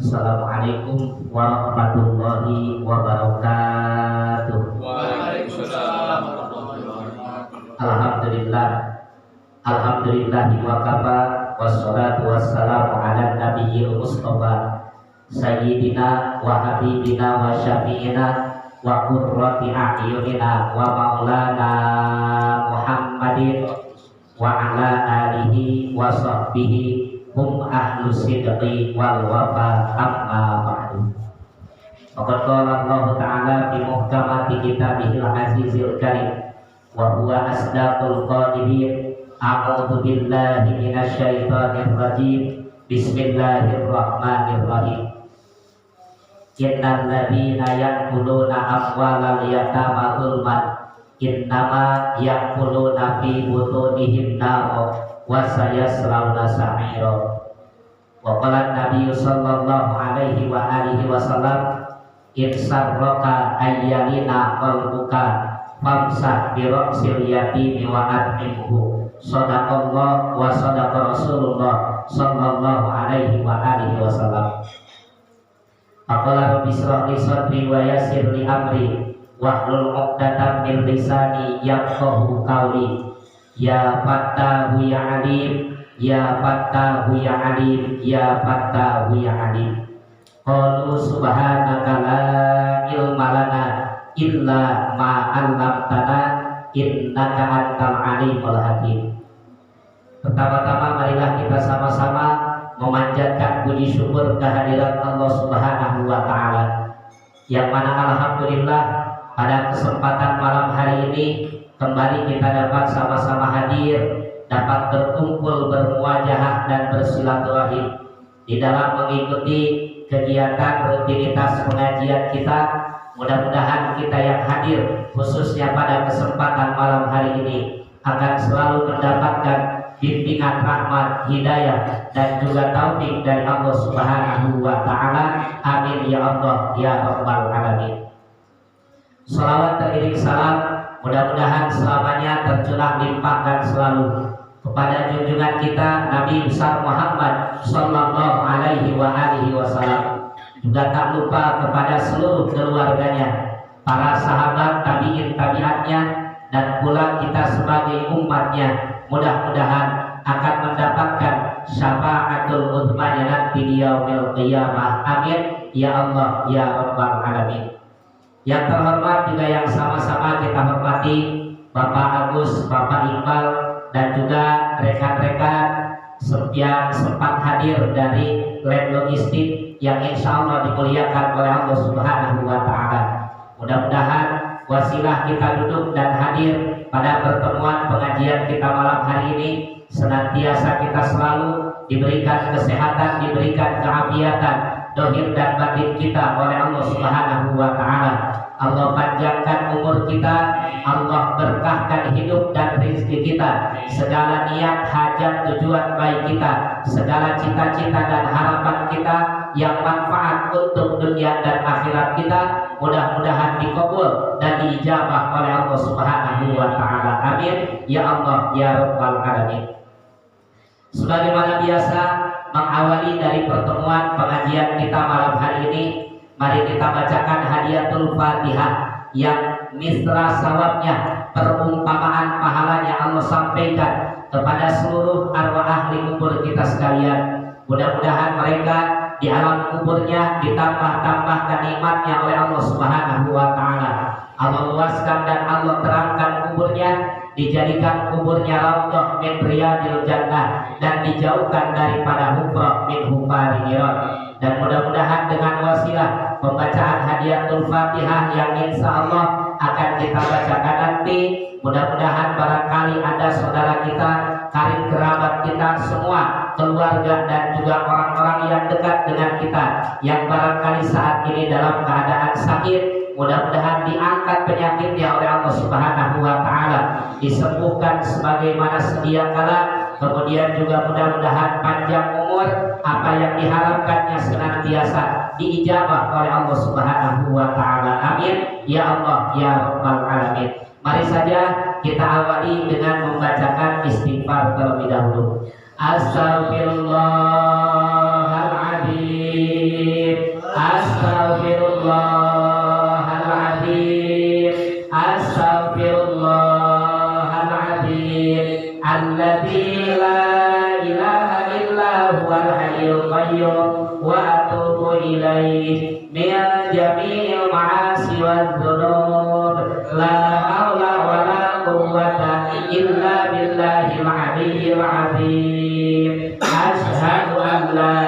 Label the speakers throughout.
Speaker 1: Assalamualaikum warahmatullahi wabarakatuh.
Speaker 2: Waalaikumsalam warahmatullahi wabarakatuh.
Speaker 1: Alhamdulillah, alhamdulillahi wa kafa, wassalatu wassalamu ala nabiyil mustafa sayyidina wa habibina wa syafi'ina wa qurrati a'yunina wa maulana Muhammadin wa ala alihi wa sahbihi hum ahlu sidqi wal wafa amma ba'du. Faqad qala Allah ta'ala fi muhkamati kitabihil azizil karim wa huwa asdaqul qailin. A'udzu billahi minasyaitonir rajim. Bismillahirrahmanirrahim. Innal ladzina ya'kuluna amwalal yatama zulman innama ya'kuluna fi butunihim nar wa sayaslawna sa'ira. Wa qala Nabi sallallahu alaihi wa alihi wasallam, in sarraka ayyalina qalbuka famsah bi ra'sil yatimi wa at'imhu. Shadaqallah wa shadaqa Rasulullah sallallahu alaihi wa alihi wasallam. Aqala rabbi shrah li sadri wa yassir li amri wahlul 'uqdatam min lisani yafqahu qawli. Ya Fattahu ya Alim, ya Fattahu ya Alim, ya Fattahu ya Alim. Qalu subhanaka la ilma lana illa ma 'allamtana innaka antal alimul hakim. Pertama-tama marilah kita sama-sama memanjatkan puji syukur kehadirat Allah Subhanahu wa taala, yang mana alhamdulillah pada kesempatan malam hari ini kembali kita dapat sama-sama hadir, dapat berkumpul, bermuajahah dan bersilaturahim di dalam mengikuti kegiatan rutinitas pengajian kita. Mudah-mudahan kita yang hadir khususnya pada kesempatan malam hari ini akan selalu mendapatkan bimbingan rahmat, hidayah dan juga taufik dari Allah Subhanahu wa taala. Amin ya Allah ya rabbal alamin. Salawat teriring salam mudah-mudahan selamanya tercurah limpahkan selalu kepada junjungan kita Nabi besar Muhammad sallallahu alaihi wa alihi wasallam. Juga tak lupa kepada seluruh keluarganya, para sahabat, tabi'in, tabi'atnya, dan pula kita sebagai umatnya. Mudah-mudahan akan mendapatkan syafaatul uzmanya nanti di yaumil qiyamah. Amin ya Allah ya rabbal alamin. Yang terhormat juga yang sama-sama kita hormati Bapak Agus, Bapak Iqbal, dan juga rekan-rekan yang sempat hadir dari lab logistik yang insya Allah dimuliakan oleh Allah Subhanahu wa taala. Mudah-mudahan wasilah kita duduk dan hadir pada pertemuan pengajian kita malam hari ini senantiasa kita selalu diberikan kesehatan, diberikan keafiatan dohir dan batin kita oleh Allah Subhanahu wa taala. Allah panjangkan umur kita, Allah berkahkan hidup dan rezeki kita, segala niat, hajat, tujuan baik kita, segala cita-cita dan harapan kita yang manfaat untuk dunia dan akhirat kita, mudah-mudahan dikabul dan diijabah oleh Allah Subhanahu wa taala. Amin ya Allah ya rabbal alamin. Sebagaimana biasa mengawali dari pertemuan pengajian kita malam hari ini, mari kita bacakan hadiatul Fatihah yang misra sawabnya, perumpamaan pahalanya Allah sampaikan kepada seluruh arwah ahli kubur kita sekalian. Mudah-mudahan mereka di alam kuburnya ditambah-tambahkan nikmatnya oleh Allah Subhanahu wa taala. Allah luaskan dan Allah terangkan kuburnya, dijadikan kuburnya raudhah min riyadil jannah dan dijauhkan daripada hufrah min hufari niran. Dan mudah-mudahan dengan wasilah pembacaan hadiatul Fatihah yang insya Allah akan kita bacakan nanti, mudah-mudahan barangkali ada saudara kita, karib kerabat kita semua, keluarga dan juga orang-orang yang dekat dengan kita yang barangkali saat ini dalam keadaan sakit, mudah-mudahan diangkat penyakitnya oleh Allah Subhanahu wa taala, disembuhkan sebagaimana sedia kala, kemudian juga mudah-mudahan panjang umur, apa yang diharapkannya senantiasa diijabah oleh Allah Subhanahu wa taala. Amin ya Allah ya rabbal alamin. Mari saja kita awali dengan membacakan istighfar terlebih dahulu. Astaghfirullahaladzim. huwal hayyul qayyum wa atubu ilaih min jami'il ma'asi wadh-dhunub la haula wala quwwata illa billahil aliyyil azim. Asyhadu an la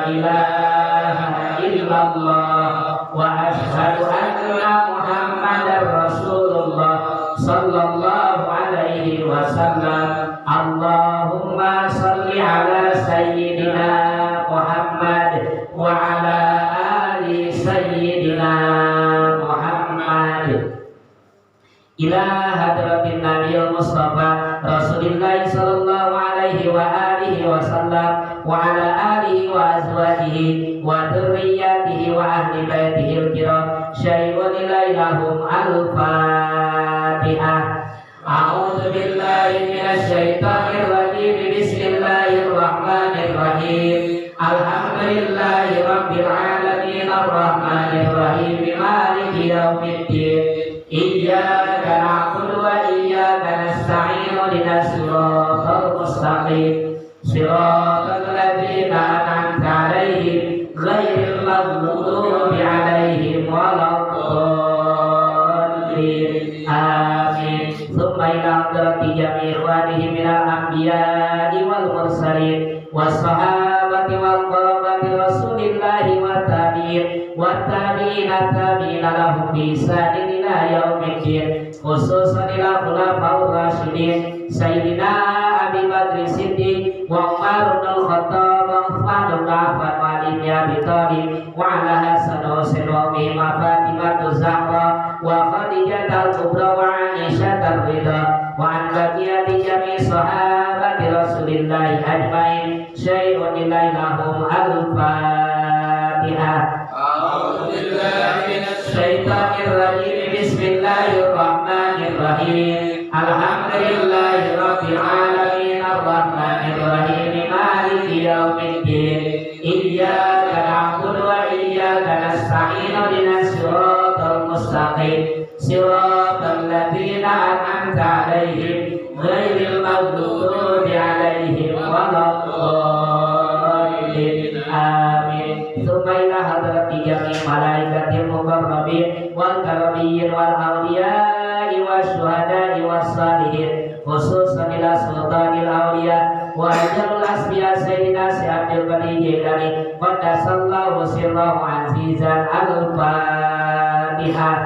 Speaker 1: ilaha illallah wa asyhadu anna Muhammadar Rasulullah sallallahu alaihi wasallam. Allahumma shalli ala sayyidina Muhammad wa ala ali sayyidina Muhammad ila hadratin nabiyil mustafa Rasulillah sallallahu alaihi wa alihi wasallam wa ala alihi wa azwajihi wa dzurriyyatihi wa ahli baitihi al-kiram syai'un ilaihum al-fatihah. A'udzu billahi minasy syaithanir rajim. Bismillahirrahmanirrahim. Alhamdulillahi rabbil alamin arrahmanir rahim maliki yaumiddin. Iyyaka na'budu wa iyyaka nasta'in ihdinas siratal mustaqim siratal ladzina an'amta 'alaihim ghairil maghdubi 'alaihim waladdallin. Amin. Tsumma ila hadrati jami'i ikhwanihi minal anbiya'i wal mursalin was sahabati wal qarabati rasulillahi wa tabi'in wa tabi'ina tabi'ina lahum bi ihsanin ila yaumiddin. Khususan ila khulafaur rasyidin sayyidina Abi Bakr Siddiq wa Umar bin Khattab wa Utsman bin Affan wa Ali bin Abi Thalib wa ala Hasan wa Husain wa Fatimah Zahra wa Khadijah al-Kubra wa Aisyah ar-Ridha wa an baqiyati jami' sahabati Rasulillah ajmain syai'un ilaihum al-Fatihah. A'udzu billahi minasy syaithanir rajim. Bismillahirrahmanirrahim. Alhamdulillahi rabbil alamin arrahmanir rahim maliki yaumiddin. Iyyaka na'budu wa iyyaka nasta'in ihdinas siratal mustaqim siratal ladzina an'amta 'alaihim ghairil maghdubi 'alaihim waladdallin. Amin. Tsumma ila hadrati jami'il malaikatil muqarrabin wal karamiyin wal awliya'i wasyuhada'i wassalihin khususan ila sultanil awliya wa ajalul asbiya sayyidina Syekh Abdul Qadir Jailani qaddasallahu sirrahu azizan. Al-Fatihah.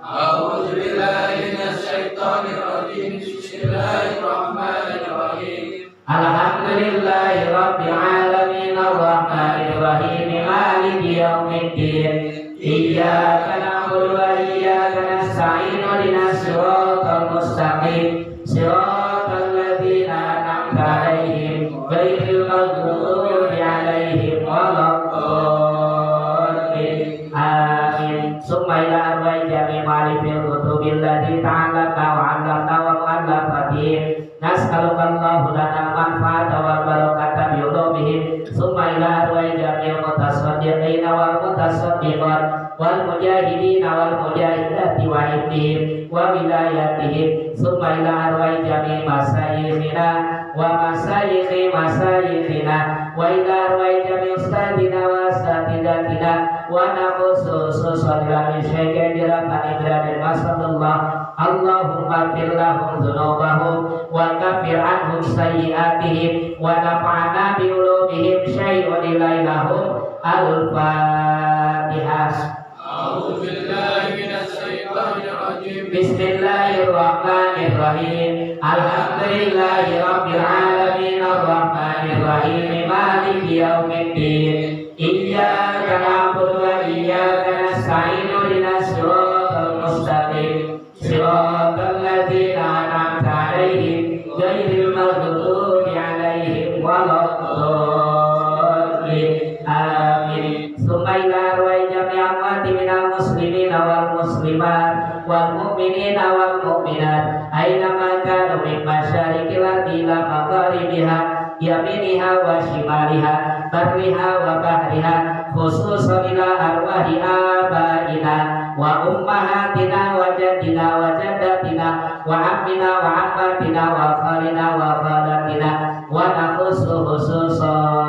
Speaker 1: A'udzu billahi minasy syaithanir rajim. Bismillahirrahmanirrahim. Alhamdulillahi rabbil alamin arrahmanir rahim maliki yaumiddin. Iyyaka na'budu wa iyyaka nasta'in ihdinas siratal mustaqim siratal ladzina an'amta 'alaihim ghairil maghdubi 'alaihim waladdallin. Amin. Summa ila arwa'i jami' ma'alifil kutubil ladzi ta'allamna wa 'allamna wa mu'allafatihi nas'alukallahu lana manfaata wal barakata bi ulumihim. Summa ila arwa'i jami'il mutasaddiqina wal mutasaddiqat wal mujahidina wal mujahidati wa hibdihim wa wilayatihim. Summa ila arwa'i jami'i masayikhina wa masayikhi masayikhina wa ila arwa'i jami'i ustadina wa asatidatina wa nakhususu min syai'in dirahmati dan masallallah. Allahumma fir lahum dzunubahum wa kafir anhum sayyi'atihim wa nafa'na bi ulumihim syai'un ilaihum. Al-Fatihah. A'udzu billahi minasy syaithanir rajim. Bismillahirrahmanirrahim. Alhamdulillahi rabbil alamin arrahmanir rahim maliki yaumiddin. Iyyaka na'budu wa iyyaka nasta'in ihdinas siratal mustaqim siratal ladzina an'amta 'alaihim ghairil maghdubi 'alaihim waladdallin. Amin. Summa ila arwa'i jami'i amwati minal muslimina wal muslimat wal mu'minina wal mu'minat aina ma kanu min masyariqil ardi ila magharibiha yaminiha wa shimaliha barriha wa bahriha khususan ila arwahi abaina wa ummahatina wa jaddina wa jaddatina wa ammina wa ammatina wa khalina wa khalatina wa nakhusu khususan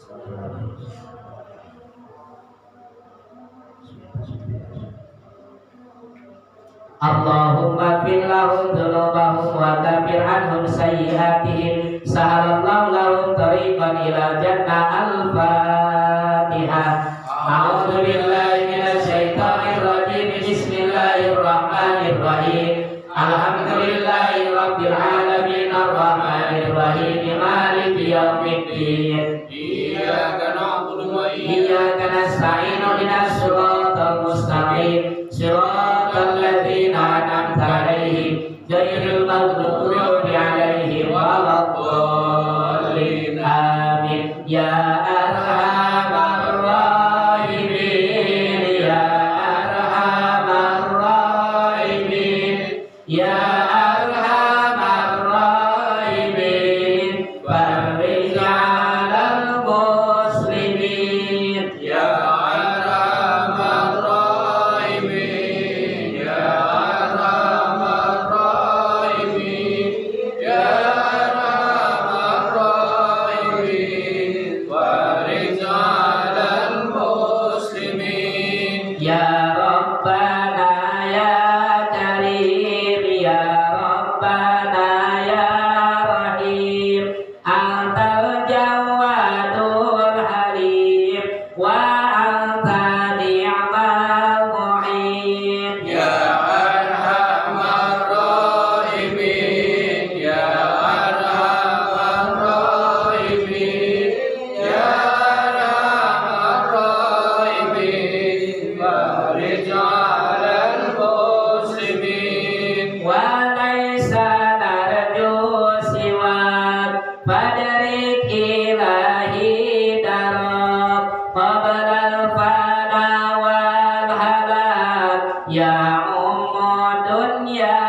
Speaker 1: Allahumma fir lahum dzunubahum wa kafir anhum sayyi'atihim sahalallahu lahum tariqan ila jannah. Al-Fatihah. A'udzu billahi minasy syaithanir rajim. Bismillahirrahmanirrahim. Alhamdulillahi rabbil alamin arrahmanir rahim maliki yaumiddin. Iyyaka na'budu wa iyyaka nasta'in ihdinas siratal mustaqim siratal ladzina an'amta 'alaihim ghairil maghdubi 'alaihim waladdallin. Amin. Ya arhamar rahimin, ya arhamar rahimin, ya arhamar rahimin, farij 'alal muslimin. Ya arhamar rahimin, ya arhamar rahimin, ya arhamar rahimin, farij 'alal muslimin. Ya Rabbana ya Karim, ya Rabbana ya Rahim, Antal Jawadul Halim wa anta ni'mal mu'in. Ya arhamar rahimin, ya arhamar rahimin, ya arhamar rahimin, farij 'alal muslimin. Wa laisa narju siwak fadrik ilahi darab qabla al-fana wal halak ya ummu dunya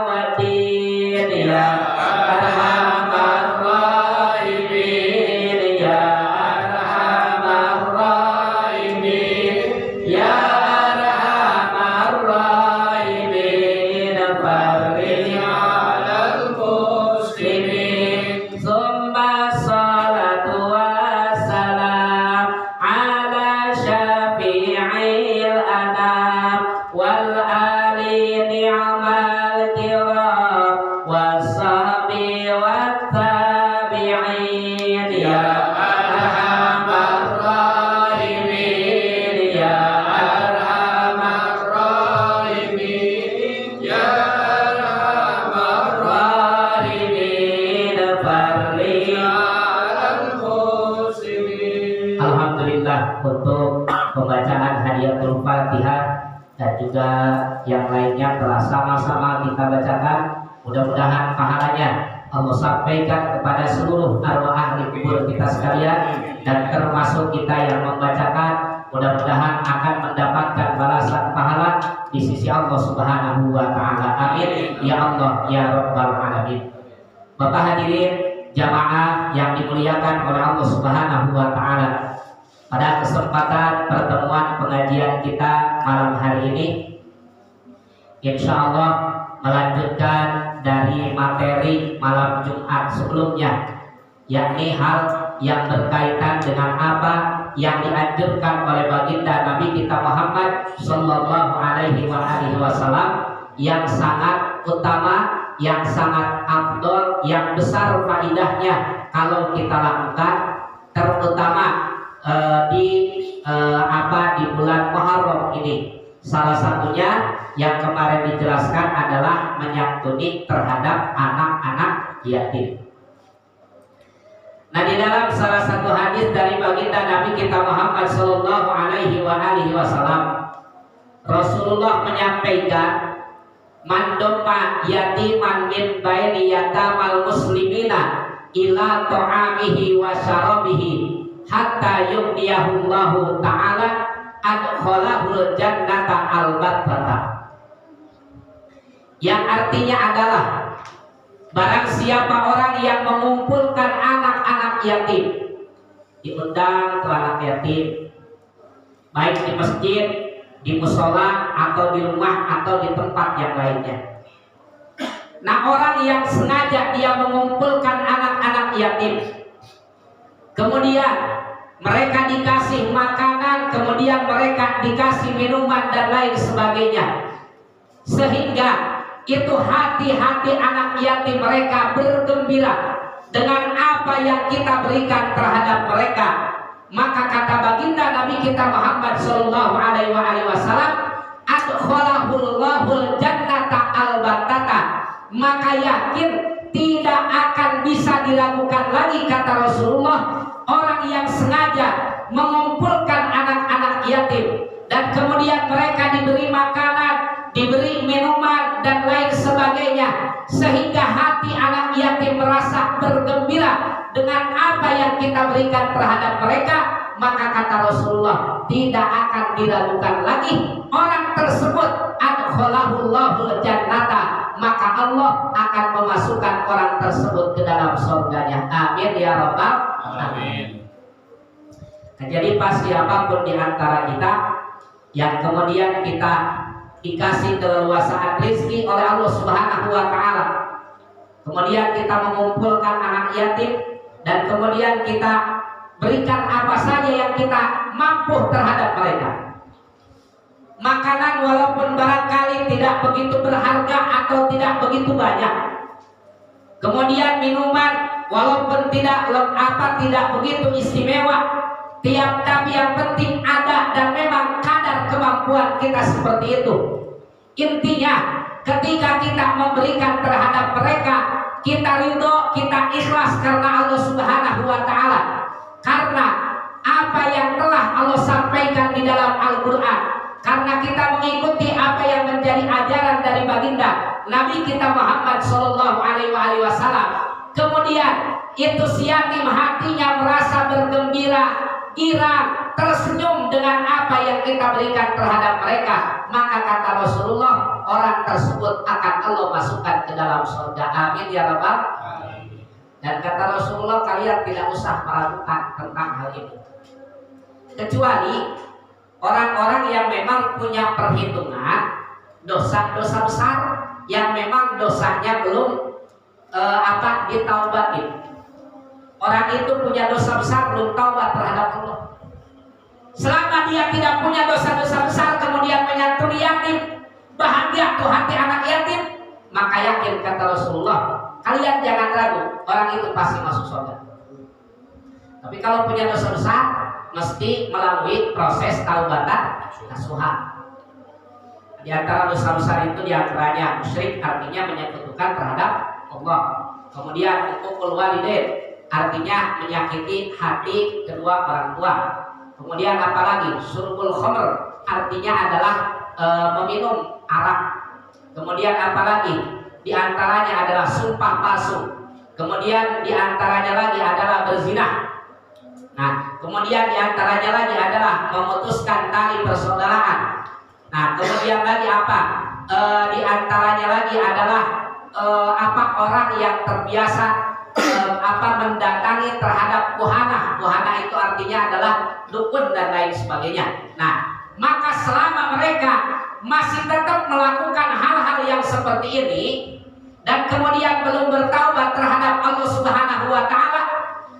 Speaker 1: wa din. Ya arhamar rahimin, ya arhamar rahimin, ya arhamar rahimin, farij 'alal muslimin. Tsumma salatu wassalam ala syafi'il anam wal ali ni'mal kiram wassahbi wattabi'in. Ya arhamar rahimin, ya arhamar rahimin, ya arhamar rahimin, farij 'alal muslimin. Alhamdulillah untuk pembacaan hadiyatul Fatihah dan juga yang lainnya telah sama-sama kita bacakan. Mudah-mudahan pahalanya Allah sampaikan kepada seluruh arwah ahli kubur kita sekalian, dan termasuk kita yang membacakan mudah-mudahan akan mendapatkan balasan pahala di sisi Allah Subhanahu wa taala. Amin ya Allah ya rabbal alamin. Bapak hadirin jamaah yang dimuliakan oleh Allah Subhanahu wa taala, pada kesempatan pertemuan pengajian kita malam hari ini, insya Allah melanjutkan dari materi malam Jumat sebelumnya, yakni hal yang berkaitan dengan apa yang dianjurkan oleh baginda Nabi kita Muhammad Sallallahu Alaihi Wasallam, yang sangat utama, yang sangat afdol, yang besar faidahnya kalau kita lakukan, terutama di bulan Muharram ini. Salah satunya yang kemarin dijelaskan adalah menyantuni terhadap anak-anak yatim. Nah, di dalam salah satu hadis dari baginda Nabi kita Muhammad Sallallahu Alaihi Wasallam, Rasulullah menyampaikan, man domma yatiman min baini yatamal muslimina ila ta'amihi wa syarabihi hatta yughniyahullahu ta'ala adkhalahul jannata al-battata. Yang artinya adalah, barang siapa orang yang mengumpulkan anak-anak yatim, diundang ke anak yatim, baik di masjid, di musola, atau di rumah, atau di tempat yang lainnya. Nah, orang yang sengaja dia mengumpulkan anak-anak yatim, kemudian mereka dikasih makanan, kemudian mereka dikasih minuman dan lain sebagainya, sehingga itu hati-hati anak yatim mereka bergembira dengan apa yang kita berikan terhadap mereka. Maka kata baginda Nabi kita Muhammad sallallahu alaihi wasallam, adkhalahullahu jannata albatata, maka yakin tidak akan bisa diragukan lagi, kata Rasulullah, orang yang sengaja mengumpulkan anak-anak yatim dan kemudian mereka diberi makanan, diberi minuman dan lain sebagainya, sehingga hati anak yatim merasa bergembira dengan apa yang kita berikan terhadap mereka, maka kata Rasulullah tidak akan diragukan lagi orang tersebut adkhalahullahu jannata, maka Allah akan memasukkan orang tersebut ke dalam surganya. Amin ya rabbal alamin. Nah, jadi pas siapapun di antara kita yang kemudian kita dikasih keleluasaan rezeki oleh Allah Subhanahu wa taala, kemudian kita mengumpulkan anak yatim dan kemudian kita berikan apa saja yang kita mampu terhadap mereka. Makanan walaupun barangkali tidak begitu berharga atau tidak begitu banyak, kemudian minuman walaupun tidak begitu istimewa, tapi yang penting ada dan memang kadar kemampuan kita seperti itu. Intinya ketika kita memberikan terhadap mereka, kita ridho, kita ikhlas karena Allah Subhanahu wa taala, karena apa yang telah Allah sampaikan di dalam Al-Qur'an, karena kita mengikuti apa yang menjadi ajaran dari baginda Nabi kita Muhammad sallallahu alaihi wasallam. Kemudian itu si yatim hatinya merasa bergembira, girang, tersenyum dengan apa yang kita berikan terhadap mereka, maka kata Rasulullah orang tersebut akan Allah masukkan ke dalam surga. Amin ya rabbal alamin. Dan kata Rasulullah kalian tidak usah meragukan tentang hal ini, kecuali orang-orang yang memang punya perhitungan dosa-dosa besar yang memang dosanya belum ditaubatin. Orang itu punya dosa besar belum taubat terhadap Allah. Selama dia tidak punya dosa-dosa besar kemudian menyantuni yatim, bahagia tuh hati anak yatim, maka yakin kata Rasulullah, kalian jangan ragu, orang itu pasti masuk surga. Tapi kalau punya dosa besar, mesti melalui proses taubatan nasuha. Di antara dosa besar itu diantaranya musyrik, artinya menyekutukan terhadap Allah. Kemudian uququl walidain, artinya menyakiti hati kedua orang tua. Kemudian apalagi syurbul khamr, artinya adalah meminum arak. Kemudian apalagi di antaranya adalah sumpah palsu. Kemudian di antaranya lagi adalah berzina. Nah, kemudian di antaranya lagi adalah memutuskan tali persaudaraan. Nah, kemudian lagi apa? Di antaranya lagi adalah orang yang terbiasa mendatangi terhadap kuhana. Kuhana itu artinya adalah dukun dan lain sebagainya. Nah, maka selama mereka masih tetap melakukan hal-hal yang seperti ini dan kemudian belum bertaubat terhadap Allah Subhanahu wa taala,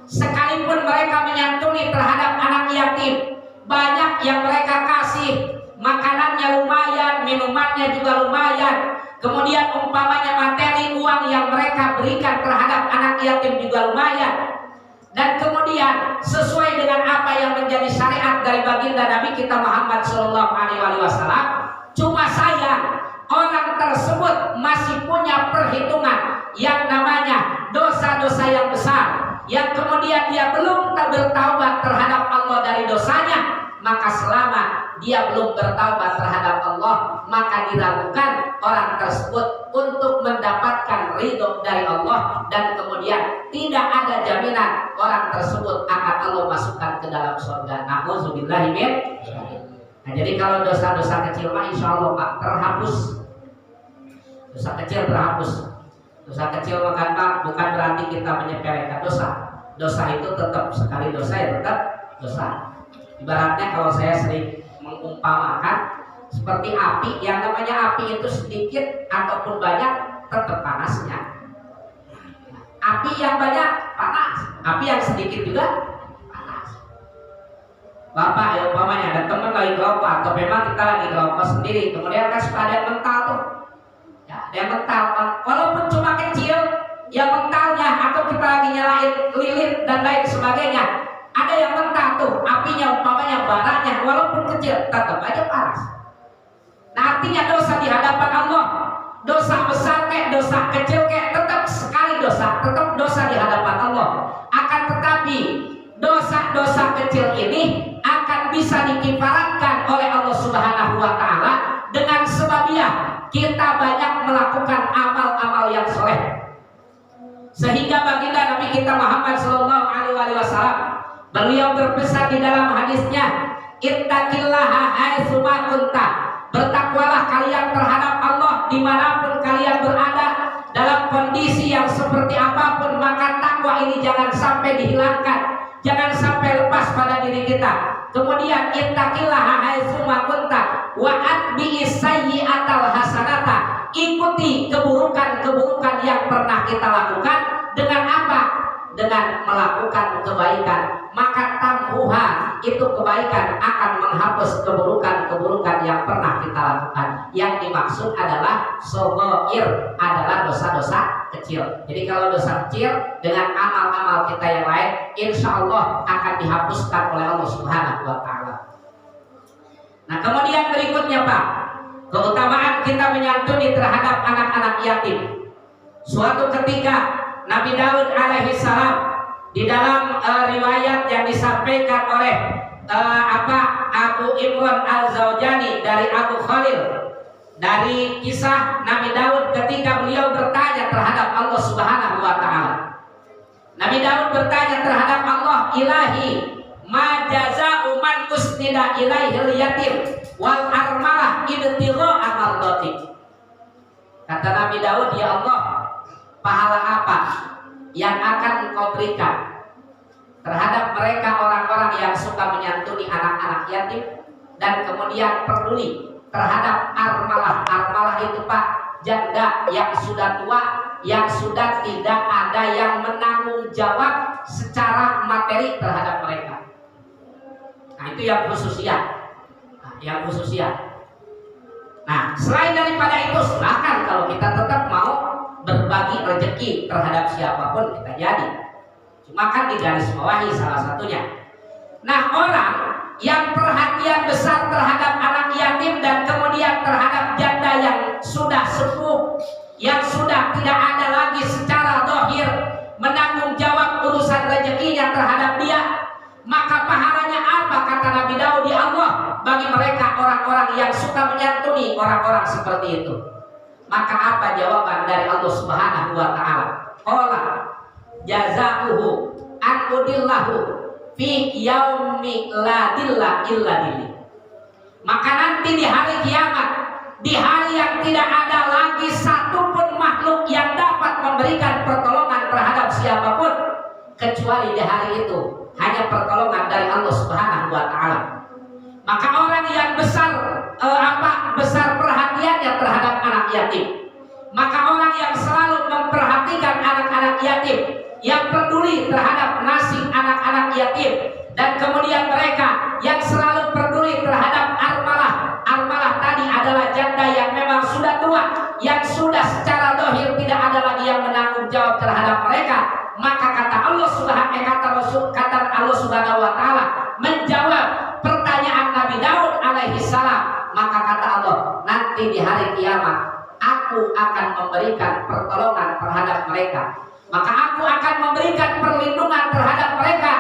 Speaker 1: sekalipun mereka menyantuni terhadap anak yatim, banyak yang mereka kasih, makanannya lumayan, minumannya juga lumayan, kemudian umpamanya materi uang yang mereka berikan terhadap anak yatim juga lumayan, dan kemudian sesuai dengan apa yang menjadi syariat dari baginda Nabi kita Muhammad sallallahu alaihi wasallam, cuma sayang orang tersebut masih punya perhitungan yang namanya dosa-dosa yang besar, yang kemudian dia belum bertaubat terhadap Allah dari dosanya. Maka selama dia belum bertaubat terhadap Allah, maka diragukan orang tersebut untuk mendapatkan ridho dari Allah, dan kemudian tidak ada jaminan orang tersebut akan Allah masukkan ke dalam surga. Na'udzubillahi min. Nah, jadi kalau dosa-dosa kecil mah insya Allah Pak terhapus. Dosa kecil terhapus. Dosa kecil bukan berarti kita menyepelekan dosa. Dosa itu tetap, sekali dosa ya tetap dosa. Ibaratnya kalau saya sering mengumpamakan seperti api, yang namanya api itu sedikit ataupun banyak tetap panasnya. Api yang banyak panas, api yang sedikit juga panas. Bapak ya umpamanya ada teman lagi ngerokok atau memang kita lagi ngerokok sendiri, kemudian kan suka ada yang mental tuh, ya, ada yang mental, walaupun cuma kecil, yang mentalnya atau kita lagi nyalain lilin dan lain sebagainya, ada yang mental tuh, apinya umpamanya baranya, walaupun kecil, tetap aja panas. Nah artinya dosa di hadapan Allah, dosa besar kayak dosa kecil kayak tetap sekali dosa, tetap dosa di hadapan Allah. Akan tetapi dosa-dosa kecil ini akan bisa dikifaratkan oleh Allah Subhanahu wa taala dengan sebabiah kita banyak melakukan amal-amal yang soleh. Sehingga baginda Nabi kita Muhammad sallallahu alaihi wasallam beliau berpesan di dalam hadisnya, ittaqillaha haitsu ma kunta. Bertakwalah kalian terhadap Allah dimanapun kalian berada, dalam kondisi yang seperti apapun, maka takwa ini jangan sampai dihilangkan, jangan sampai lepas pada diri kita. Kemudian ittaqillaha haitsu ma kunta wa atbi'is sayyi'atal hasanata. Ikuti keburukan-keburukan yang pernah kita lakukan dengan apa? Dengan melakukan kebaikan. Maka tamhuha, itu kebaikan akan menghapus keburukan-keburukan yang pernah kita lakukan. Yang dimaksud adalah shaghair, adalah dosa-dosa kecil. Jadi kalau dosa kecil dengan amal-amal kita yang lain, insya Allah akan dihapuskan oleh Allah Subhanahu wa taala. Nah, kemudian berikutnya Pak, keutamaan kita menyantuni terhadap anak-anak yatim. Suatu ketika Nabi Daud alaihi salam di dalam riwayat yang disampaikan oleh Abu Imran Al-Zawjani dari Abu Khalil, dari kisah Nabi Daud ketika beliau bertanya terhadap Allah Subhanahu wa taala. Nabi Daud bertanya terhadap Allah, Ilahi, ma jaza'u man usnida ilaihil yatim wal armalah ibtigha'a mardati. Kata Nabi Daud, ya Allah, pahala apa yang akan Engkau berikan terhadap mereka orang-orang yang suka menyantuni anak-anak yatim dan kemudian peduli terhadap armalah. Armalah itu Pak, janda yang sudah tua, yang sudah tidak ada yang menanggung jawab secara materi terhadap mereka. Nah itu yang khususnya. Nah selain daripada itu, silakan kalau kita tetap mau berbagi rezeki terhadap siapapun kita jadi. Cuma kan digarisbawahi salah satunya. Nah orang yang perhatian besar terhadap anak yatim dan kemudian terhadap janda yang sudah sepuh, yang sudah tidak ada lagi secara zahir menanggung jawab urusan rezekinya terhadap dia, maka pahalanya apa? Kata Nabi Daud, ya Allah, bagi mereka orang-orang yang suka menyantuni orang-orang seperti itu. Maka apa jawaban dari Allah Subhanahu wa taala? Qala jazaohu an udillahu fi yaumi la dilla illa dilli. Maka nanti di hari kiamat, di hari yang tidak ada lagi satupun makhluk yang dapat memberikan pertolongan terhadap siapapun kecuali di hari itu hanya pertolongan dari Allah Subhanahu wa taala. Maka orang yang besar perhatiannya terhadap anak yatim, maka orang yang selalu memperhatikan anak-anak yatim, yang peduli terhadap nasib anak-anak yatim, dan kemudian mereka yang selalu peduli terhadap armalah. Armalah tadi adalah janda yang memang sudah tua, yang sudah secara zahir tidak ada lagi yang menanggung jawab terhadap mereka. Maka kata Allah Subhanahu wa taala menjawab pertanyaan Nabi Daud alaihi salam, maka kata Allah, nanti di hari kiamat aku akan memberikan pertolongan terhadap mereka. Maka aku akan memberikan perlindungan terhadap mereka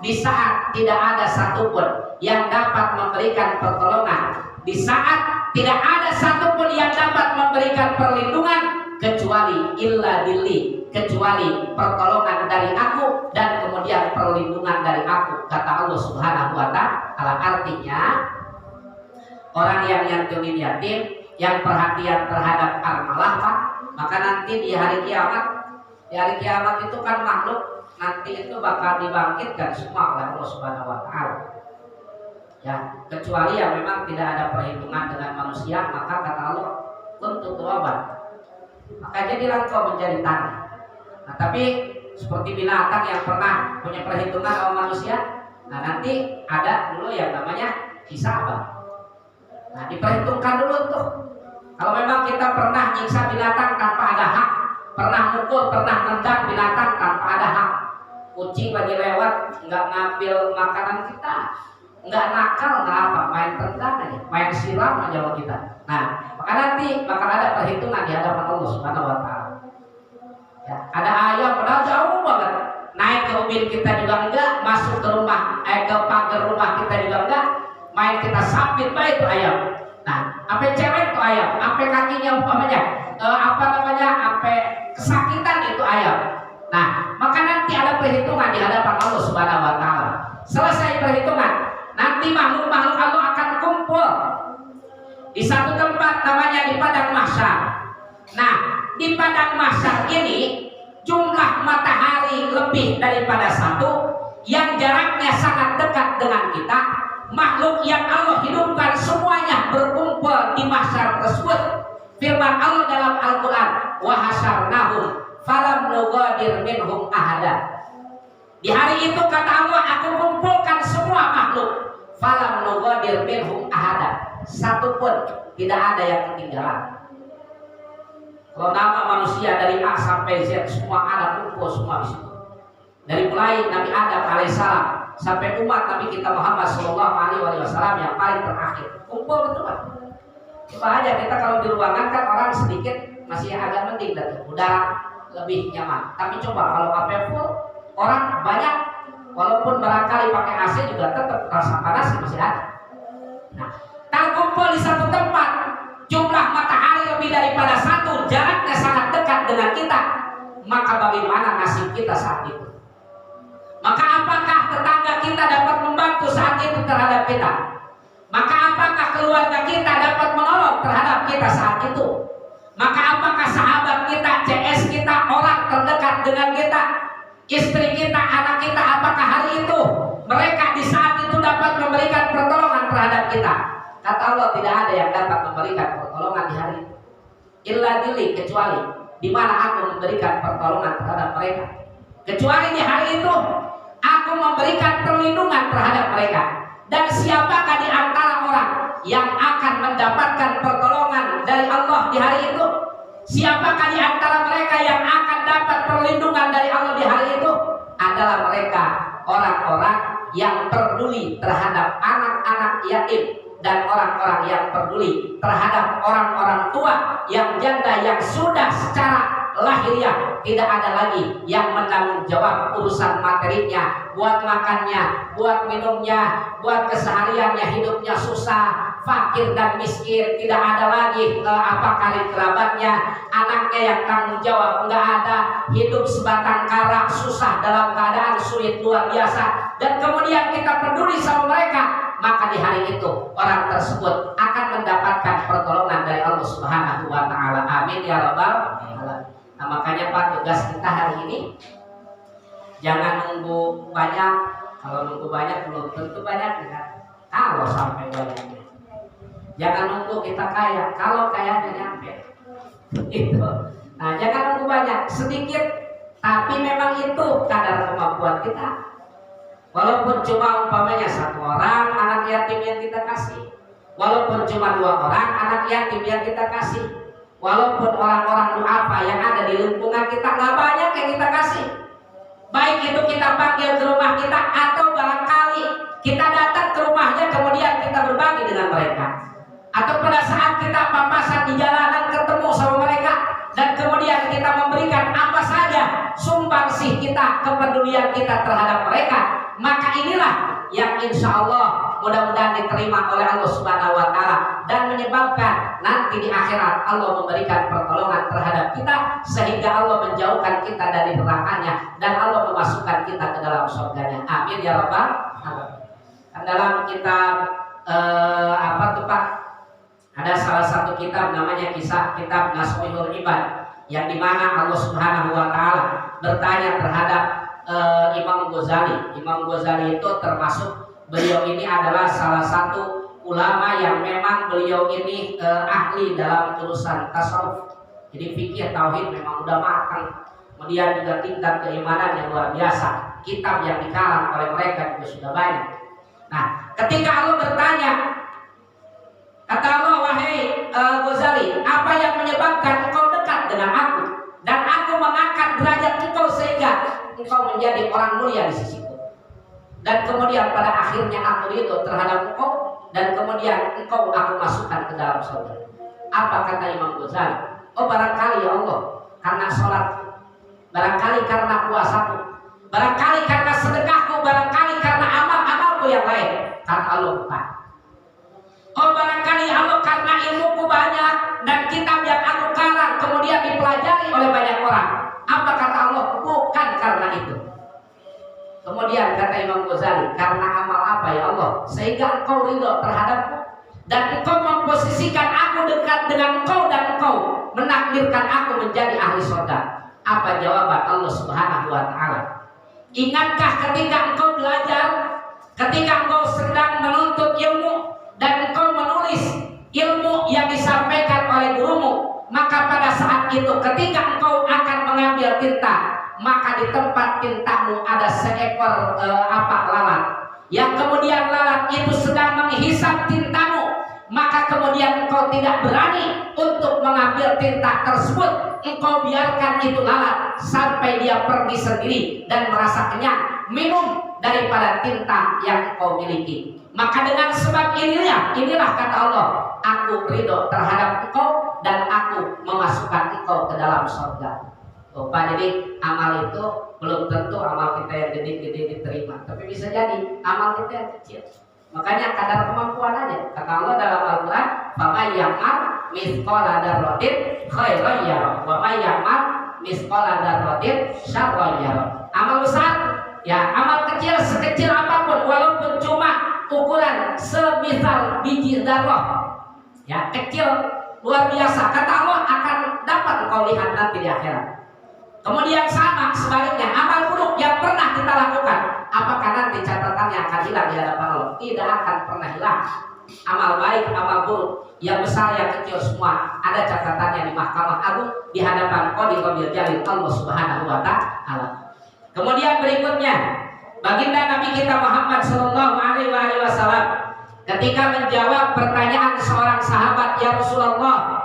Speaker 1: di saat tidak ada satupun yang dapat memberikan pertolongan, di saat tidak ada satupun yang dapat memberikan perlindungan kecuali illa dilli, kecuali pertolongan dari aku dan kemudian perlindungan dari aku, kata Allah Subhanahu wa taala. Artinya orang yang nyantunin yatim, yang perhatian terhadap armalah Pak, maka nanti di hari kiamat itu kan makhluk nanti itu bakal dibangkitkan semua oleh Allah Subhanahu wa taala. Ya, kecuali yang memang tidak ada perhitungan dengan manusia, maka kata Allah, kuntu turaban, maka jadilah kau menjadi tanah. Nah, tapi seperti binatang yang pernah punya perhitungan sama manusia, Nah nanti ada dulu yang namanya hisabah. Nah diperhitungkan dulu tuh. Kalau memang kita pernah nyiksa binatang tanpa ada hak, pernah mukul, pernah nendang binatang tanpa ada hak, kucing lagi lewat nggak ngambil makanan kita, nggak nakal, nggak apa, main tendang aja, main siram aja sama kita. Nah maka nanti bakal ada perhitungan di hadapan Allah Subhanahu Wa Taala. Ya, ada ayam padahal jauh banget, naik ke ubin kita juga enggak, masuk ke rumah, ke pagar rumah kita juga enggak, main kita sambit baik itu ayam. Nah, apa cewek itu ayam, apa kakinya umpamanya, apa kesakitan itu ayam. Nah, maka nanti ada perhitungan di hadapan Allah Subhanahu Wa Taala. Selesai perhitungan, nanti makhluk-makhluk Allah akan kumpul di satu tempat namanya di padang mahsyar. Nah, di padang mahsyar ini jumlah matahari lebih daripada satu, yang jaraknya sangat dekat dengan kita. Makhluk yang Allah hidupkan semuanya berkumpul di mahsyar tersebut. Firman Allah dalam Al-Quran, wa hasyarnahum falam nughadir minhum ahada. Di hari itu kata Allah, aku kumpulkan semua makhluk, falam nughadir minhum ahada, satu pun tidak ada yang ketinggalan. Kalau nama manusia dari A sampai Z semua ada, kumpul semua di situ. Dari mulai Nabi Adam alaihissalam sampai umat Nabi kita Muhammad Sallallahu Alaihi Wasallam yang paling terakhir, kumpul betul kan? Coba aja kita kalau di ruangan kan orang sedikit masih agak mending, udara lebih nyaman. Tapi coba kalau AP full, orang banyak, walaupun barangkali pakai AC juga tetap rasa panas masih ada. Nah, kalau kumpul di satu tempat, jumlah matahari lebih daripada satu, jaraknya sangat dekat dengan kita, maka bagaimana nasib kita saat itu? Maka apakah tetangga kita dapat membantu saat itu terhadap kita? Maka apakah keluarga kita dapat menolong terhadap kita saat itu? Maka apakah sahabat kita, CS kita, orang terdekat dengan kita, istri kita, anak kita, apakah hari itu mereka di saat itu dapat memberikan pertolongan terhadap kita? Kata Allah, tidak ada yang dapat memberikan pertolongan di hari itu. Illa dili, kecuali di mana aku memberikan pertolongan terhadap mereka. Kecuali di hari itu aku memberikan perlindungan terhadap mereka. Dan siapakah di antara orang yang akan mendapatkan pertolongan dari Allah di hari itu? Siapakah di antara mereka yang akan dapat perlindungan dari Allah di hari itu? Adalah mereka orang-orang yang peduli terhadap anak-anak yatim dan orang-orang yang peduli terhadap orang-orang tua yang janda yang sudah secara lahiriah tidak ada lagi yang menanggung jawab urusan materinya, buat makannya, buat minumnya, buat kesehariannya, hidupnya susah, fakir dan miskin, tidak ada lagi karib kerabatnya, anaknya yang tanggung jawab nggak ada, hidup sebatang kara, susah dalam keadaan sulit luar biasa, dan kemudian kita peduli sama mereka, maka di hari itu orang tersebut akan mendapatkan pertolongan dari Allah Subhanahu Wa Taala. Amin ya rabbal alamin. Nah, makanya Pak, tugas kita hari ini jangan nunggu banyak. Kalau nunggu banyak belum tentu banyak kan? Kalau sampai banyak, jangan nunggu kita kaya. Kalau kayanya nyampe, itu. Nah, jangan nunggu banyak, sedikit. Tapi memang itu kadar kemampuan kita. Walaupun cuma umpamanya satu orang anak yatim yang kita kasih, walaupun cuma 2 orang anak yatim yang kita kasih, walaupun orang-orang duafa yang ada di lingkungan kita nggak banyak yang kita kasih, baik itu kita panggil ke rumah kita atau barangkali kita datang ke rumahnya kemudian kita berbagi dengan mereka, atau pada saat kita papasan di jalanan ketemu sama mereka dan kemudian kita memberikan apa saja sumbangsih kita, kepedulian kita terhadap mereka, maka inilah yang insya Allah mudah-mudahan diterima oleh Allah Subhanahu Wa Taala dan menyebabkan nanti di akhirat Allah memberikan pertolongan terhadap kita sehingga Allah menjauhkan kita dari nerakanya dan Allah memasukkan kita ke dalam surganya. Amin ya rabbal alamin. Dalam kitab Pak, ada salah satu kitab namanya kitab Nashul Ibad, yang dimana Allah Subhanahu Wa Taala bertanya terhadap Imam Ghazali. Imam Ghazali itu termasuk, beliau ini adalah salah satu ulama yang memang beliau ini ahli dalam urusan tasawuf. Jadi fikih tauhid memang udah matang. Kemudian juga tingkat keimanan yang luar biasa. kitab yang dikarang oleh mereka juga sudah banyak. Nah, ketika Allah bertanya, kata Allah, wahai Ghazali, apa yang menyebabkan engkau dekat dengan aku dan aku mengangkat derajat engkau sehingga engkau menjadi orang mulia di sisiku, dan kemudian pada akhirnya aku ridho terhadap engkau, dan kemudian engkau aku masukkan ke dalam surga. Apa kata Imam Ghazali? Oh, barangkali ya Allah karena sholat, barangkali karena puasaku, barangkali karena sedekahku, barangkali karena amal-amalku yang lain. Kata Allah, bukan. Oh, barangkali Allah karena ilmuku banyak dan kitab yang aku karang kemudian dipelajari oleh banyak orang. Apa kata Allah? Bukan karena itu. Kemudian kata Imam Ghazali, karena amal apa ya Allah sehingga engkau ridho terhadapku dan engkau memposisikan aku dekat dengan engkau dan engkau menakdirkan aku menjadi ahli surga. Apa jawaban Allah Subhanahu wa ta'ala? Ingatkah ketika engkau belajar, ketika engkau sedang menuntut ilmu dan engkau menulis ilmu yang disampaikan oleh gurumu, maka pada saat itu ketika engkau akan mengambil tinta, maka di tempat tintamu ada seekor lalat, yang kemudian lalat itu sedang menghisap tintamu, maka kemudian engkau tidak berani untuk mengambil tinta tersebut. Engkau biarkan itu lalat sampai dia pergi sendiri dan merasa kenyang minum daripada tinta yang engkau miliki. Maka dengan sebab inilah kata Allah, aku ridho terhadap engkau dan aku memasukkan engkau ke dalam surga. Pak, jadi amal itu belum tentu amal kita yang gede-gede diterima, tapi bisa jadi amal kita yang kecil. Makanya kadar kemampuan aja. Kata Allah dalam Al-Quran, "Faman ya'mal mithqala dzarratin khairan yarah, wa may ya'mal mithqala dzarratin syarran yarah." Amal besar, ya amal kecil sekecil apapun, walaupun cuma ukuran semisal biji zarrah, ya kecil luar biasa, kata Allah akan dapat engkau lihat nanti di akhirat. Kemudian sama sebaliknya, amal buruk yang pernah kita lakukan, apakah nanti catatannya akan hilang di hadapan Allah? Tidak akan pernah hilang. Amal baik, amal buruk, yang besar, yang kecil, semua ada catatannya di Mahkamah Agung di hadapan Qadhi Jalil Allah Subhanahu wa ta'ala. Kemudian berikutnya, baginda Nabi kita Muhammad sallallahu alaihi wasallam ketika menjawab pertanyaan seorang sahabat, ya Rasulullah,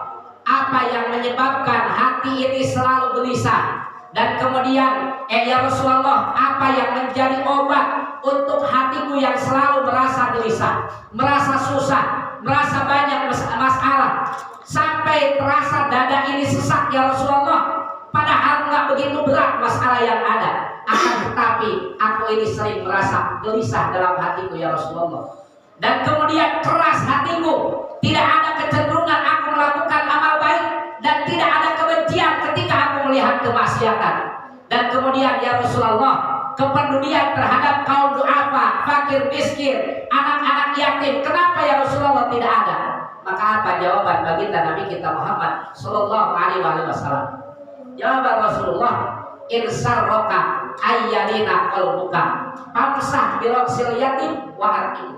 Speaker 1: apa yang menyebabkan hati ini selalu gelisah? Dan kemudian, ya Rasulullah, apa yang menjadi obat untuk hatiku yang selalu merasa gelisah, merasa susah, merasa banyak masalah, sampai terasa dada ini sesak ya Rasulullah? Padahal nggak begitu berat masalah yang ada, akan tetapi aku ini sering merasa gelisah dalam hatiku ya Rasulullah. Dan kemudian keras hatiku, tidak ada kecenderungan aku melakukan amal baik, dan tidak ada kebencian ketika aku melihat kemaksiatan. Dan kemudian ya Rasulullah, kepedulian terhadap kaum du'afa, fakir miskin, anak-anak yatim, kenapa ya Rasulullah tidak ada? Maka apa jawaban baginda Nabi kita Muhammad sallallahu alaihi wasallam? Jawaban Rasulullah, insarroka ayyalina qalbuka famsah biroksil yatim wa arqim.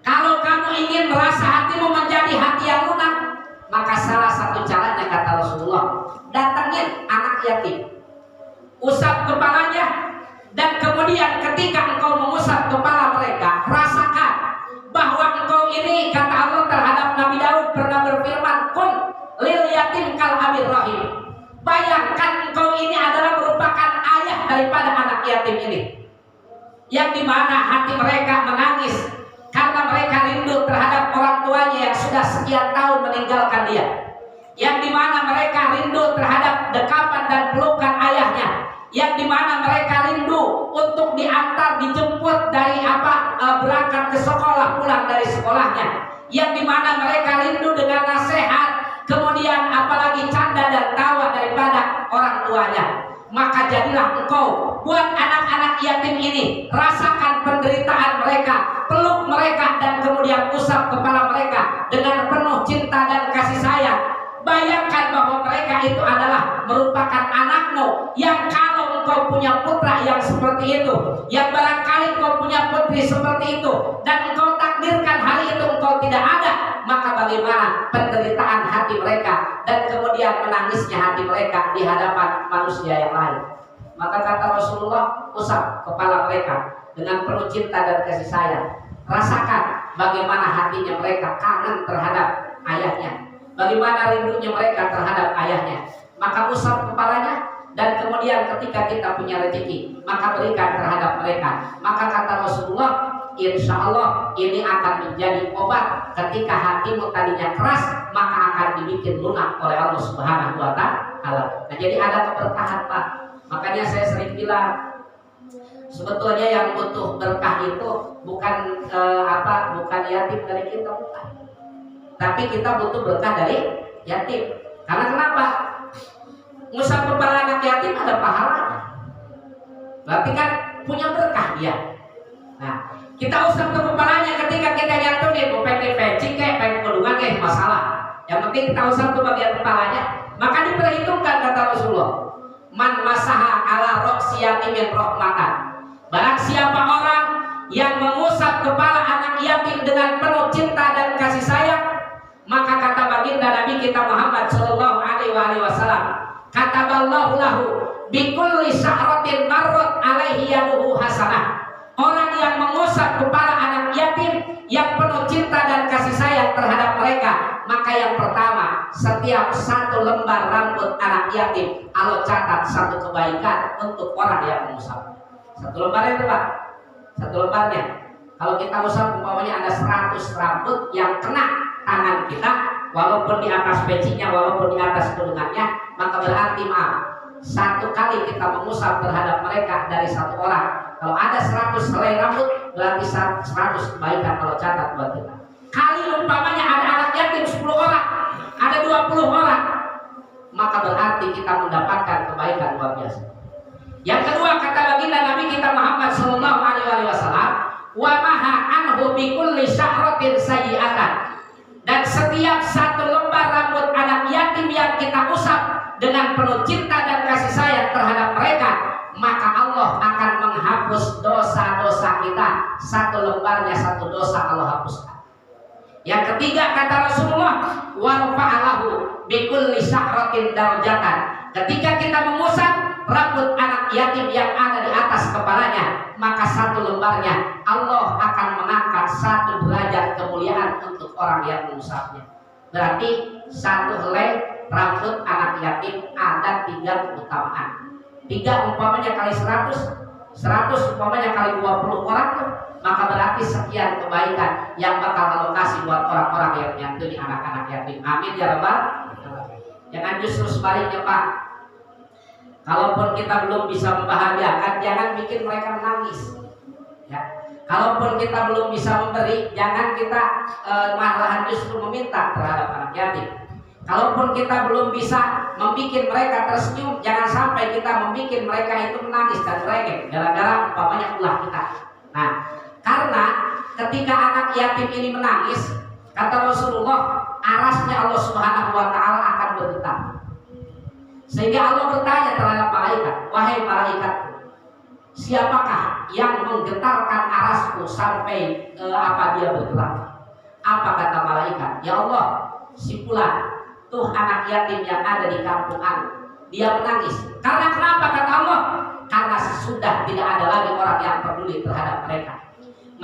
Speaker 1: Kalau kamu ingin merasa hatimu menjadi hati yang lunak, maka salah satu caranya kata Rasulullah, datangin anak yatim, usap kepalanya, dan kemudian ketika engkau mengusap kepala mereka, rasakan bahwa engkau ini, kata Allah terhadap Nabi Daud pernah berfirman, kun lil yatim kal abir rahim. Bayangkan engkau ini adalah merupakan ayah daripada anak yatim ini, yang dimana hati mereka menangis karena mereka rindu terhadap orang tuanya yang sudah sekian tahun meninggalkan dia, yang dimana mereka rindu terhadap dekapan dan pelukan ayahnya, yang dimana mereka rindu untuk diantar, dijemput dari berangkat ke sekolah, pulang dari sekolahnya, yang dimana mereka rindu dengan nasihat, kemudian apalagi canda dan tawa daripada orang tuanya. Maka jadilah engkau buat anak-anak yatim ini, rasakan penderitaan mereka, peluk mereka, dan kemudian usap kepala mereka dengan penuh cinta dan kasih sayang. Bayangkan bahwa mereka itu adalah merupakan anakmu, yang kalau engkau punya putra yang seperti itu, yang barangkali engkau punya putri seperti itu, dan engkau takdirkan hari itu engkau tidak ada, maka bagaimana penderitaan hati mereka dan kemudian menangisnya hati mereka di hadapan manusia yang lain. Maka kata Rasulullah, usap kepala mereka dengan penuh cinta dan kasih sayang. Rasakan bagaimana hatinya mereka kangen terhadap ayahnya, bagaimana rindunya mereka terhadap ayahnya. Maka usap kepalanya, dan kemudian ketika kita punya rezeki, maka berikan terhadap mereka. Maka kata Rasulullah, insya Allah ini akan menjadi obat ketika hatimu tadinya keras, maka akan dibikin lunak oleh Allah Subhanahu wa Ta'ala. Nah, jadi ada keberkahan, Pak. Makanya saya sering bilang, sebetulnya yang butuh berkah itu bukan bukan yatim dari kita, bukan. Tapi kita butuh berkah dari yatim. Karena kenapa? Ngusap kepala anak yatim ada pahalanya. Berarti kan punya berkah dia. Nah, kita usap ke kepalanya ketika kita nyatuin, mau pengen peci kayak pengen kedungan kayak masalah. Yang penting kita usap ke bagian kepalanya. Maka diperhitungkan kata Rasulullah, man masaha ala roksi yatimin rahmatan. Barang siapa orang yang mengusap kepala anak yatim dengan penuh cinta dan kasih sayang, maka kata baginda Nabi kita Muhammad sallallahu alaihi wasallam, kataballahu lahu bikulli sya'ratin marrat alaihi yaduhu hasanah. Orang yang mengusap kepala anak yatim yang penuh cinta dan kasih sayang terhadap mereka, maka yang pertama, setiap satu lembar rambut anak yatim Allah catat satu kebaikan untuk orang yang mengusap. Satu lembar itu, Pak. Satu lembarnya. Kalau kita usap umpamanya ada 100 rambut yang kena tangan kita, walaupun di atas pecinya, walaupun di atas kerudungannya, maka berarti maaf, satu kali kita mengusap terhadap mereka dari satu orang. Kalau ada 100 helai rambut, berarti 100 kebaikan kalau catat buat kita. Kali umpamanya ada anak yatim 10 orang, ada 20 orang, maka berarti kita mendapatkan kebaikan luar biasa. Yang kedua, kata baginda Nabi kita Muhammad sallallahu alaihi wasallam, wa maha anhu bi kulli sya'ratin sayyi'atan. Dan setiap satu lembar rambut anak yatim yang kita usap dengan penuh cinta dan kasih sayang terhadap mereka, maka Allah akan menghapus dosa-dosa kita. Satu lembarnya satu dosa Allah hapuskan. Yang ketiga kata Rasulullah, warfa'alahu bi kulli sya'ratin darajatan. Ketika kita mengusap rambut anak yatim yang ada di atas kepalanya, maka satu lembarnya Allah akan mengangkat satu derajat kemuliaan untuk orang yang mengusapnya. Berarti satu helai rambut anak yatim ada 3 keutamaan. 3 umpamanya kali 100 umpamanya kali 20 orang, maka berarti sekian kebaikan yang bakal Allah kasih buat orang-orang yang menyantuni anak-anak yatim. Amin ya rabbal alamin. Jangan justru sebaliknya, Pak. Kalaupun kita belum bisa membahagiakan, jangan bikin mereka menangis. Ya. Kalaupun kita belum bisa memberi, jangan kita malahan justru meminta terhadap anak yatim. Kalaupun kita belum bisa membuat mereka tersenyum, jangan sampai kita membuat mereka itu menangis dan merengek gara-gara umpamanya ulah kita. Nah, karena ketika anak yatim ini menangis, kata Rasulullah, arasnya Allah Subhanahu wa Ta'ala akan bergetar. Sehingga Allah bertanya terhadap malaikat, wahai malaikat, siapakah yang menggetarkan arasku sampai dia bergerak? Apa kata malaikat? Ya Allah, si fulan, tuh anak yatim yang ada di kampung anu, dia menangis. Karena kenapa kata Allah? Karena sudah tidak ada lagi orang yang peduli terhadap mereka.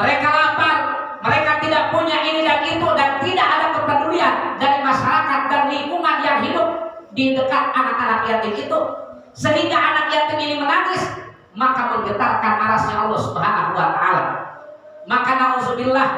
Speaker 1: Mereka lapar, mereka tidak punya ini dan itu, dan tidak ada kepedulian dari masyarakat dan lingkungan yang hidup di dekat anak-anak yatim itu, sehingga anak yatim ini menangis, maka menggetarkan arasnya Allah Subhanahu wa Ta'ala. Maka na'udzubillah,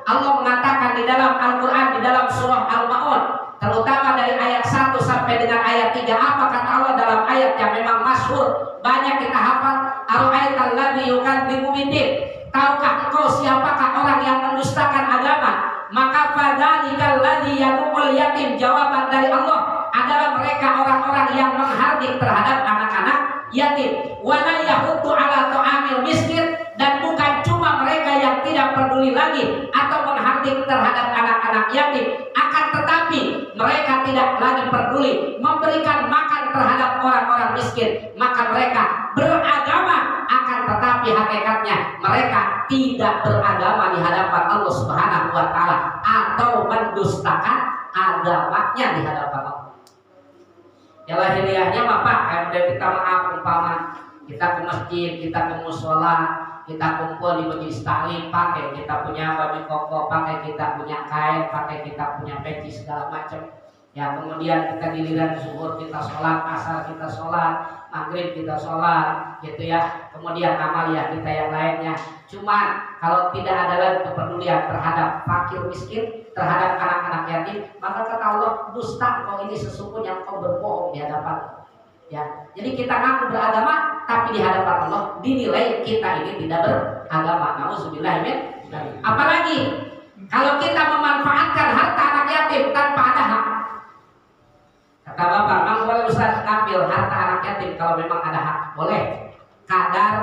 Speaker 1: Allah mengatakan di dalam Al-Quran, di dalam surah Al-Ma'un, terutama dari ayat 1 sampai dengan ayat 3, apa kata Allah dalam ayat yang memang masyhur, banyak kita hafal, ara'aital ladzi yukadzibu biddin. Tahukah engkau siapakah orang yang mendustakan agama? Maka fadzalikal ladzi yad'ul yatim. Jawaban dari Allah adalah mereka orang-orang yang menghardik terhadap anak-anak yatim. Wala yahuddu ala ta'amil miskin. Dan bukan cuma mereka yang tidak peduli lagi atau menghardik terhadap anak-anak yatim, akan tetapi mereka tidak lagi peduli memberikan makan terhadap orang-orang miskin. Maka mereka beragama, akan tetapi hakikatnya mereka tidak beragama di hadapan Allah Subhanahu wa Ta'ala, atau mendustakan agamanya di hadapan Allah. Ya lahiriahnya Bapak, kayak udah kita maaf umpama Kita ke masjid, kita ke musola, kita kumpul di majelis taklim, pakai kita punya baju koko, pakai kita punya kain, pakai kita punya peci segala macam. Ya, kemudian kita giliran zuhur kita sholat, asar kita sholat, maghrib kita sholat, gitu ya. Kemudian amalia kita yang lainnya. Cuma kalau tidak ada lagi kepedulian terhadap fakir miskin, terhadap anak-anak yatim, maka kata Allah, dusta kau ini, sesungguhnya kau berbohong di hadapan. Ya, jadi kita ngaku beragama, tapi di hadapan Allah dinilai kita ini tidak beragama. Nauzubillah min. Apalagi kalau kita memanfaatkan harta anak yatim tanpa ada hak. Kata bapak, memang boleh Ustaz ambil harta anak yatim kalau memang ada hak, boleh. Kadar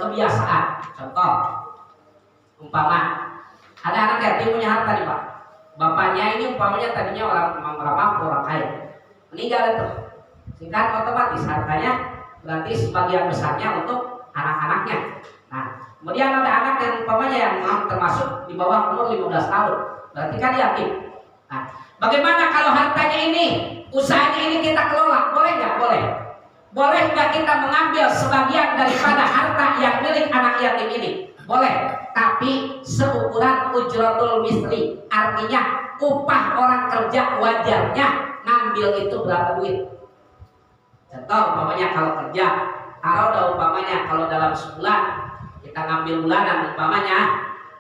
Speaker 1: kebiasaan. Contoh, umpama ada anak yatim punya harta nih Pak. Bapaknya ini umpamanya tadinya orang mampu, orang kaya, meninggal itu. Sehingga otomatis hartanya berarti sebagian besarnya untuk anak-anaknya. Nah, kemudian ada anak yang umpamanya yang termasuk di bawah umur 15 tahun, berarti kan yatim. Nah, bagaimana kalau hartanya ini, usahanya ini kita kelola, boleh nggak? Boleh. Boleh nggak kita mengambil sebagian daripada harta yang milik anak yatim ini? Boleh. Tapi seukuran ujratul misli, artinya upah orang kerja wajarnya ngambil itu berapa duit. Contoh umpamanya kalau kerja, taruh dah umpamanya kalau dalam sebulan kita ngambil bulanan umpamanya,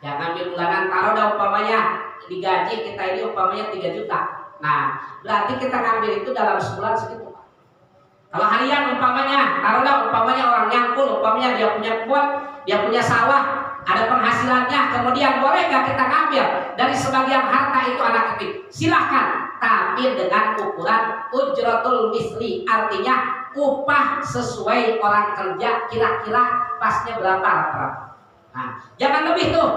Speaker 1: ya ngambil bulanan, taruh dah umpamanya digaji kita ini umpamanya 3 juta. Nah, berarti kita ngambil itu dalam sebulan segitu. Kalau harian umpamanya, taruh dah umpamanya orang nyangkul, umpamanya dia punya kebun, dia punya sawah, ada penghasilannya, kemudian boleh nggak kita ngambil dari sebagian harta itu anak yatim? Silahkan, tapi dengan ukuran ujratul misli, artinya upah sesuai orang kerja, kira-kira pasnya berapa rata-rata. Nah, jangan lebih tuh.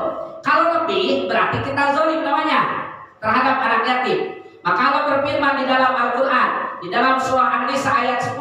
Speaker 1: Kalau lebih berarti kita zalim namanya terhadap anak yatim. Maka Allah berfirman di dalam Al-Quran, di dalam surah An-Nisa ayat 10,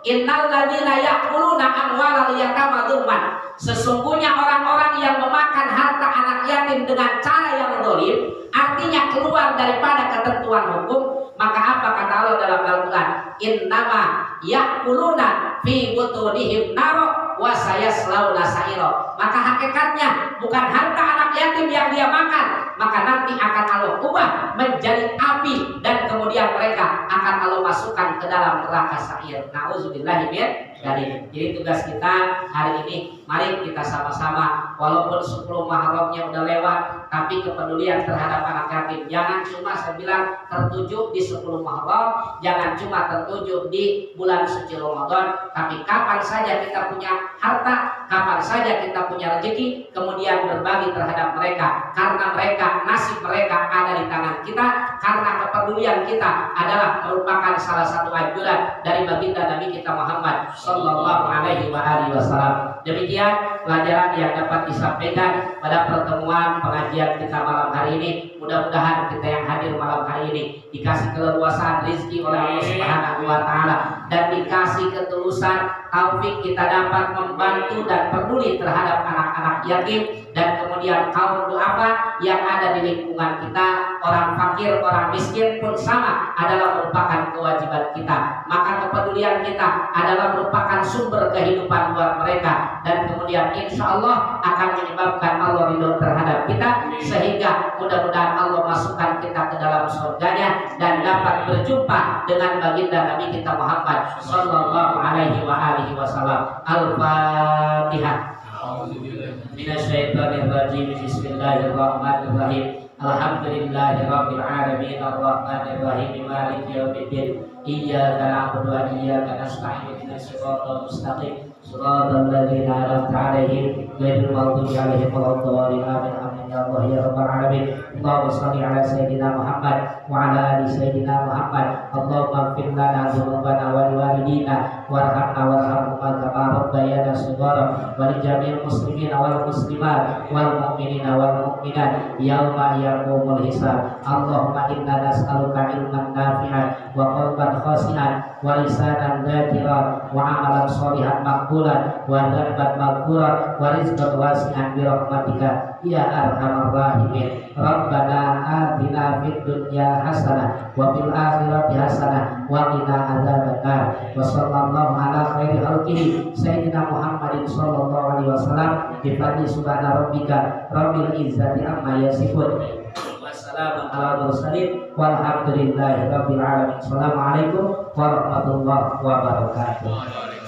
Speaker 1: innal ladzina ya'kuluna amwalal yatama dzulman. Sesungguhnya orang-orang yang memakan harta anak yatim dengan cara yang zalim, artinya keluar daripada ketentuan hukum, maka apa kata Allah dalam Al-Quran? Innama ya'kuluna fi butunihim naro wa sayaslawna sa'ira. Maka hakikatnya bukan harta anak yatim yang dia makan, maka nanti akan Allah ubah menjadi api dan kemudian mereka akan Allah masukkan ke dalam neraka sa'ir. Nauzubillahi min dzalik. Jadi tugas kita hari ini, mari kita sama-sama, walaupun 10 Muharramnya udah lewat, tapi kepedulian terhadap anak yatim jangan cuma saya bilang tertuju di 10 Muharram, jangan cuma tertuju di bulan suci Ramadan, tapi kapan saja kita punya harta, kapan saja kita punya rezeki, kemudian berbagi terhadap mereka, karena mereka, nasib mereka ada di tangan kita, karena kepedulian kita adalah merupakan salah satu anjuran dari baginda Nabi kita Muhammad sallallahu alaihi wasallam. Demikian pelajaran yang dapat disampaikan pada pertemuan pengajian kita malam hari ini. Mudah-mudahan kita yang hadir malam hari ini dikasih keleluasaan rezeki oleh Allah Subhanahu wa taala dan dikasih ketulusan taufik kita dapat membantu dan peduli terhadap anak-anak yatim dan kemudian kaum duafa yang ada di lingkungan kita, orang fakir, orang miskin pun sama adalah merupakan kewajiban kita. Maka kepedulian kita adalah merupakan sumber kehidupan buat mereka dan kemudian insya Allah akan menyebabkan Allah ridho terhadap kita sehingga mudah-mudahan Allah masukkan kita ke dalam surganya dan dapat berjumpa dengan baginda Nabi kita Muhammad sallallahu alaihi wasallam. Al-Fatihah. Minasyaitonirrajim. Bismillahirrahmanirrahim. Alhamdulillahirabbil alamin arrahmanir rahim maliki yaumiddin. Iyyaka na'budu wa iyyaka nasta'in ihdinas siratal mustaqim siratal ladzina an'amta 'alaihim ghairil maghdubi 'alaihim waladdallin. Amin. Amin ya Allah ya rabbal alamin. Allahumma shalli ala sayyidina Muhammad wa ala ali sayyidina Muhammad. Allahumma ighfir lana dzunubana wa liwalidina warhamna warhamhuma kama rabbayana shighara wa li jami'il muslimina wal muslimat wal mu'minina wal mu'minat yauma yaqumul hisab. Allahumma inna nas'aluka ilman nafi'an wa qalban khashi'an wa lisanan dzakiran wa amalan sholihan maqbulan wa dzanban maghfuran wa rizqan wasi'an bi rahmatika ya arhamar rahimin. Rabbana atina fid dunya hasanah wa fil akhirati hasanah wa qina adzabannar. Wa sallallahu ala khairi khalqihi sayyidina Muhammadin sallallahu alaihi wasallam bi fadli subhana rabbika rabbil izzati amma yasifun. Wassalamu ala mursalin walhamdulillahi rabbil alamin. Assalamualaikum warahmatullahi wabarakatuh.